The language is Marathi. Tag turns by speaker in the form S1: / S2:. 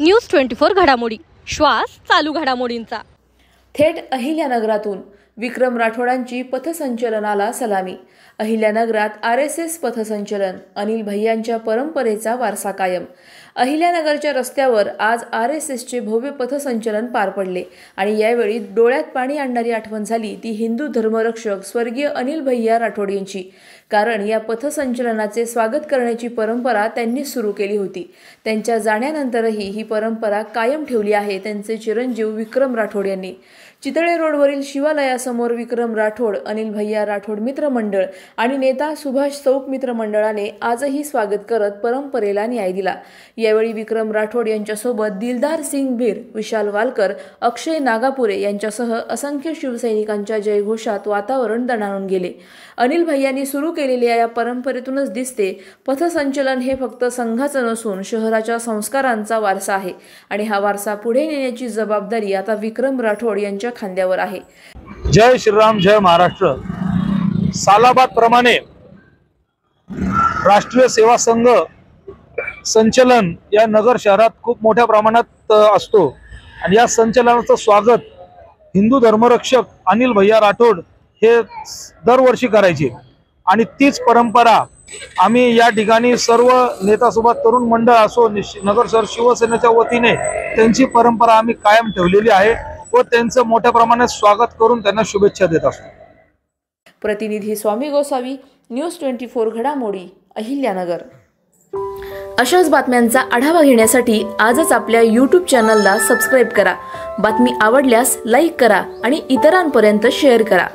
S1: न्यूज 24 घडामोडी, श्वास चालू घडामोडींचा।
S2: थेट अहिल्यानगरातून विक्रम राठोडांची पथसंचलनाला सलामी। अहिल्यानगरात RSS पथसंचलन, अनिल भैयांच्या परंपरेचा वारसा कायम। अहिल्यानगरच्या रस्त्यावर आज RSSचे भव्य पथसंचलन पार पडले आणि यावेळी डोळ्यात पाणी आणणारी आठवण झाली ती हिंदू धर्मरक्षक स्वर्गीय अनिल भैया राठोड यांची। कारण या पथसंचलनाचे स्वागत करण्याची परंपरा त्यांनी सुरू केली होती। त्यांच्या जाण्यानंतरही ही परंपरा कायम ठेवली आहे त्यांचे चिरंजीव विक्रम राठोड यांनी। चितळे रोडवरील शिवालयासमोर विक्रम राठोड, अनिल भैया राठोड मित्र मंडळ आणि नेता सुभाष चौक मित्र मंडळाने आजही स्वागत करत परंपरेला न्याय दिला। यावेळी विक्रम राठोड यांच्यासोबत दिलदार सिंग भीर, विशाल वालकर, अक्षय नागापुरे यांच्यासह असंख्य शिवसैनिकांच्या जयघोषात वातावरण दणाणून गेले। अनिल भैयांनी सुरू केलेल्या या परंपरेतूनच दिसते पथसंचलन हे फक्त संघाचं नसून शहराच्या संस्कारांचा वारसा आहे आणि हा वारसा पुढे नेण्याची जबाबदारी आता विक्रम राठोड यांच्या खांद्यावर आहे।
S3: जय श्रीराम, जय महाराष्ट्र। सालाबाद प्रमाणे राष्ट्रीय सेवा संघ संचलन या नगर शहरात खूप मोठ्या प्रमाणात असतो आणि या संचलनाचं स्वागत हिंदू धर्मरक्षक अनिल भैया राठोड हे दरवर्षी करायचे आणि तीच परंपरा आम्ही या ठिकाणी सर्व नेतासोबत तरुण मंडळ असो नगर शहर शिवसेनेच्या वतीने त्यांची परंपरा आम्ही कायम ठेवलेली आहे व त्यांचं मोठ्या प्रमाणात स्वागत करून त्यांना शुभेच्छा देत असतो।
S2: प्रतिनिधी स्वामी गोसावी, न्यूज 24 घडामोडी, अहिल्यानगर। अशाच बातम्यांचा आढावा घेण्यासाठी आजच आपल्या YouTube चॅनलला सबस्क्राईब करा। बातमी आवडल्यास लाईक करा आणि इतरांपर्यंत शेअर करा।